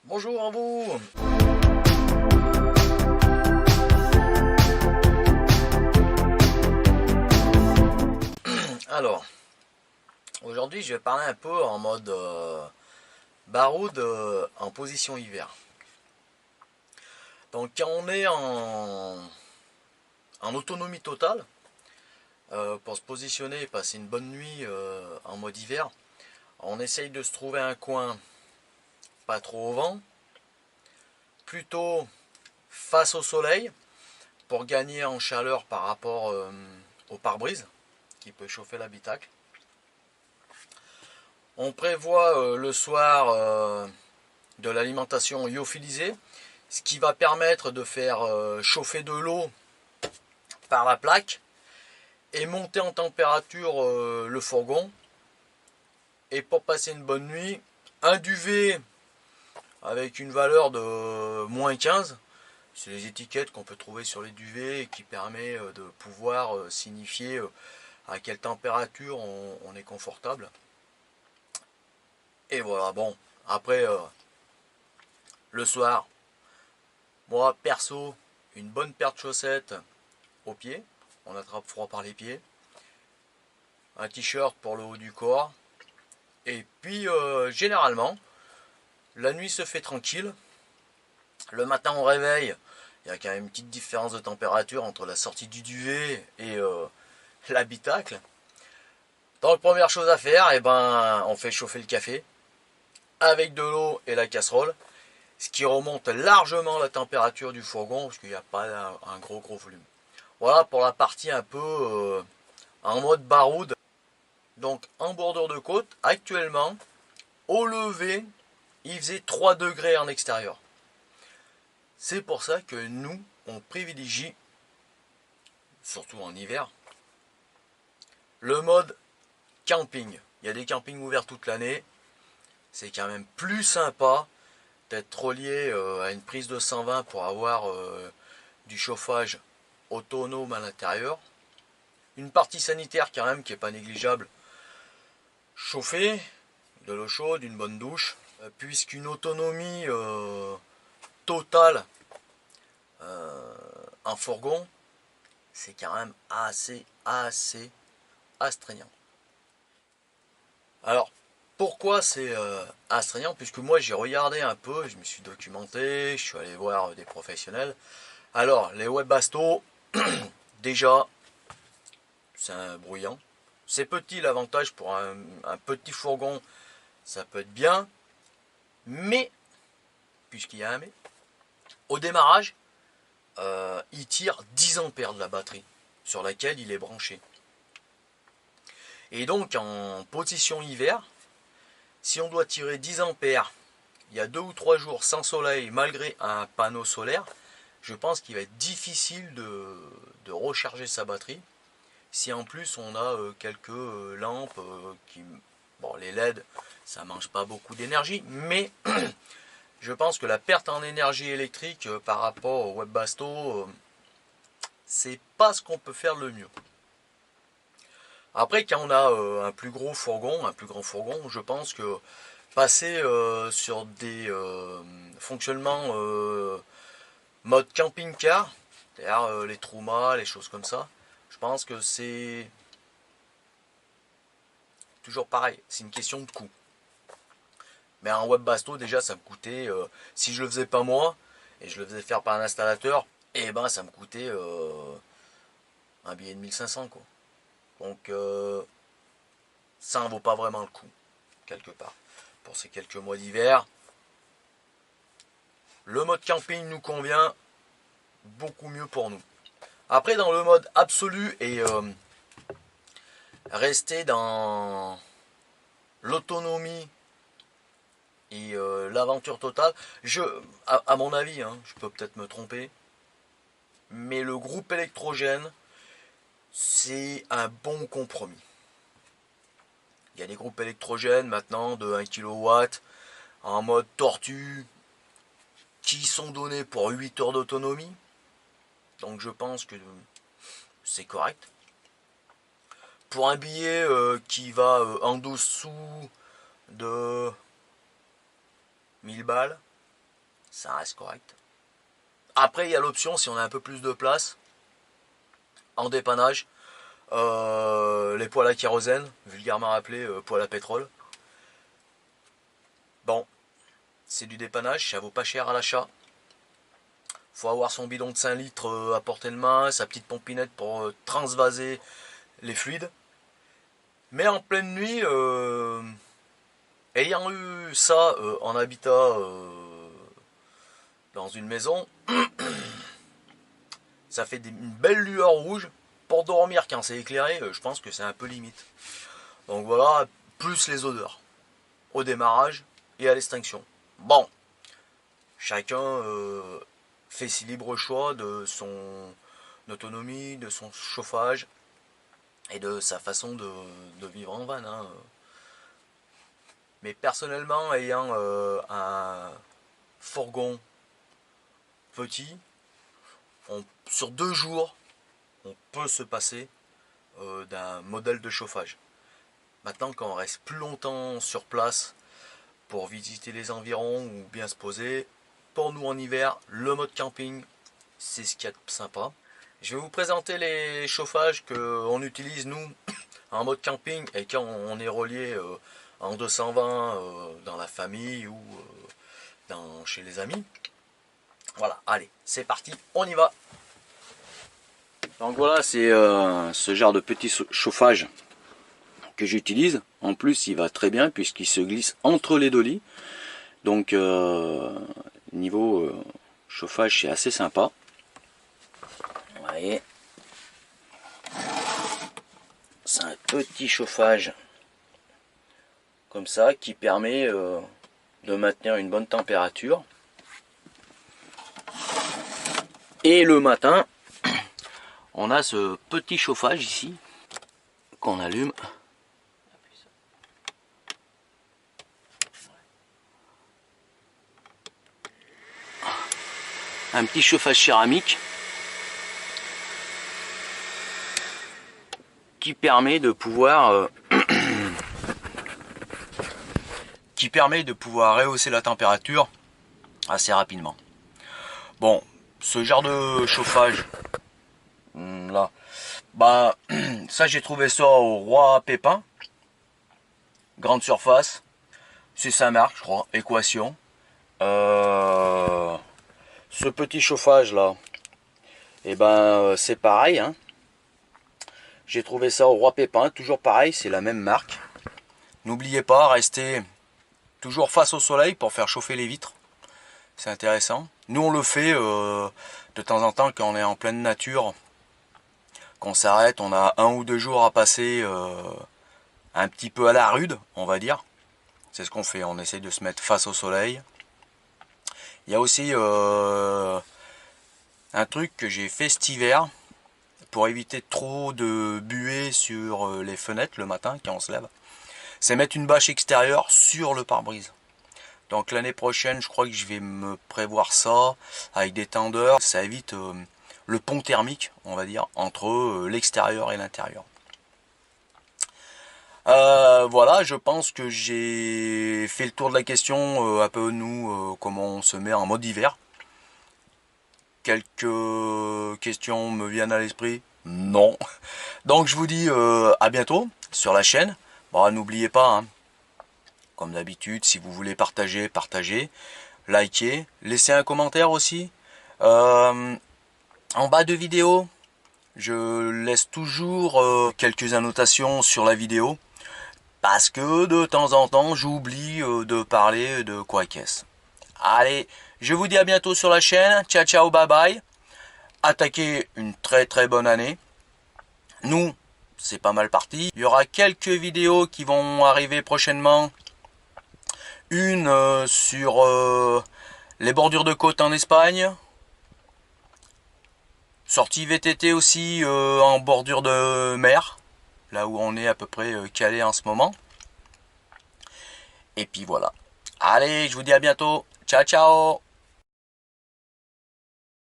Bonjour à vous. Alors, aujourd'hui je vais parler un peu en mode baroud en position hiver. Donc quand on est en autonomie totale, pour se positionner et passer une bonne nuit en mode hiver, on essaye de se trouver un coin pas trop au vent, plutôt face au soleil, pour gagner en chaleur par rapport au pare-brise qui peut chauffer l'habitacle. On prévoit le soir de l'alimentation lyophilisée, ce qui va permettre de faire chauffer de l'eau par la plaque et monter en température le fourgon. Et pour passer une bonne nuit, un duvet avec une valeur de moins 15. C'est les étiquettes qu'on peut trouver sur les duvets et qui permet de pouvoir signifier à quelle température on est confortable. Et voilà, bon, après le soir, moi perso, une bonne paire de chaussettes aux pieds, on attrape froid par les pieds, un t-shirt pour le haut du corps, et puis généralement, la nuit se fait tranquille, le matin au réveil, il y a quand même une petite différence de température entre la sortie du duvet et l'habitacle. Donc première chose à faire, eh ben, on fait chauffer le café avec de l'eau et la casserole, ce qui remonte largement la température du fourgon parce qu'il n'y a pas un gros volume. Voilà pour la partie un peu en mode baroud. Donc en bordure de côte, actuellement, au lever, il faisait 3 degrés en extérieur. C'est pour ça que nous, on privilégie, surtout en hiver, le mode camping. Il y a des campings ouverts toute l'année. C'est quand même plus sympa d'être relié à une prise de 120 pour avoir du chauffage autonome à l'intérieur. Une partie sanitaire quand même qui n'est pas négligeable. Chauffer, de l'eau chaude, une bonne douche. Puisqu'une autonomie totale en fourgon, c'est quand même assez astreignant. Alors, pourquoi c'est astreignant? Puisque moi j'ai regardé un peu, je me suis documenté, je suis allé voir des professionnels. Alors, les Webasto, déjà, c'est un bruyant. C'est petit, l'avantage pour un petit fourgon, ça peut être bien. Mais, puisqu'il y a un mais, au démarrage, il tire 10 ampères de la batterie sur laquelle il est branché. Et donc, en position hiver, si on doit tirer 10 ampères, il y a 2 ou 3 jours sans soleil, malgré un panneau solaire, je pense qu'il va être difficile de recharger sa batterie. Si en plus on a quelques lampes qui... Bon, les LED, ça mange pas beaucoup d'énergie, mais je pense que la perte en énergie électrique par rapport au Webasto, c'est pas ce qu'on peut faire le mieux. Après, quand on a un plus grand fourgon, je pense que passer sur des fonctionnements mode camping-car, c'est-à-dire les traumas, les choses comme ça, je pense que c'est toujours pareil, c'est une question de coût. Mais un Webasto, déjà, ça me coûtait, si je le faisais pas moi, et je le faisais faire par un installateur, et ben ça me coûtait un billet de 1500 quoi. Donc ça en vaut pas vraiment le coup, quelque part. Pour ces quelques mois d'hiver, le mode camping nous convient beaucoup mieux pour nous. Après, dans le mode absolu et rester dans l'autonomie et l'aventure totale, à mon avis, hein, je peux peut-être me tromper, mais le groupe électrogène, c'est un bon compromis. Il y a des groupes électrogènes maintenant de 1 kW en mode tortue qui sont donnés pour 8 heures d'autonomie. Donc je pense que c'est correct. Pour un billet qui va en dessous de 1000 balles, ça reste correct. Après, il y a l'option, si on a un peu plus de place, en dépannage, les poêles à kérosène, vulgairement appelés poêles à pétrole. Bon, c'est du dépannage, ça vaut pas cher à l'achat. Faut avoir son bidon de 5 litres à portée de main, sa petite pompinette pour transvaser les fluides. Mais en pleine nuit, ayant eu ça en habitat dans une maison, ça fait une belle lueur rouge. Pour dormir quand c'est éclairé, je pense que c'est un peu limite. Donc voilà, plus les odeurs au démarrage et à l'extinction. Bon, chacun fait ses libres choix de son autonomie, de son chauffage et de sa façon de vivre en van. Hein. Mais personnellement, ayant un fourgon petit, sur 2 jours, on peut se passer d'un modèle de chauffage. Maintenant, quand on reste plus longtemps sur place pour visiter les environs ou bien se poser, pour nous en hiver, le mode camping, c'est ce qu'il y a de sympa. Je vais vous présenter les chauffages qu'on utilise nous en mode camping et quand on est relié en 220 dans la famille ou chez les amis. Voilà, allez, c'est parti, on y va. Donc voilà, c'est ce genre de petit chauffage que j'utilise. En plus, il va très bien puisqu'il se glisse entre les deux lits. Donc, niveau chauffage, c'est assez sympa. Vous voyez, c'est un petit chauffage comme ça qui permet de maintenir une bonne température. Et le matin, on a ce petit chauffage ici qu'on allume. Un petit chauffage céramique qui permet de pouvoir rehausser la température assez rapidement. Bon, ce genre de chauffage là, bah ça j'ai trouvé ça au Roi Pépin, grande surface, c'est sa marque je crois, Équation. Ce petit chauffage là, et ben c'est pareil, hein. J'ai trouvé ça au Roi Pépin, toujours pareil, c'est la même marque. N'oubliez pas, restez toujours face au soleil pour faire chauffer les vitres, c'est intéressant. Nous on le fait de temps en temps quand on est en pleine nature, qu'on s'arrête, on a 1 ou 2 jours à passer un petit peu à la rude, on va dire. C'est ce qu'on fait, on essaie de se mettre face au soleil. Il y a aussi un truc que j'ai fait cet hiver pour éviter trop de buée sur les fenêtres le matin quand on se lève. C'est mettre une bâche extérieure sur le pare-brise. Donc l'année prochaine, je crois que je vais me prévoir ça avec des tendeurs. Ça évite le pont thermique, on va dire, entre l'extérieur et l'intérieur. Voilà, je pense que j'ai fait le tour de la question, un peu nous, comment on se met en mode hiver. Quelques questions me viennent à l'esprit? Non. Donc je vous dis à bientôt sur la chaîne. Bon, n'oubliez pas, hein, comme d'habitude, si vous voulez partager, partagez, likez, laissez un commentaire aussi. En bas de vidéo, je laisse toujours quelques annotations sur la vidéo. Parce que de temps en temps, j'oublie de parler de quoi qu'est-ce. Allez, je vous dis à bientôt sur la chaîne. Ciao, ciao, bye bye. Attaquez une très très bonne année. Nous, c'est pas mal parti. Il y aura quelques vidéos qui vont arriver prochainement. Une sur les bordures de côte en Espagne. Sortie VTT aussi en bordure de mer. Là où on est à peu près calé en ce moment. Et puis voilà. Allez, je vous dis à bientôt. Ciao, ciao.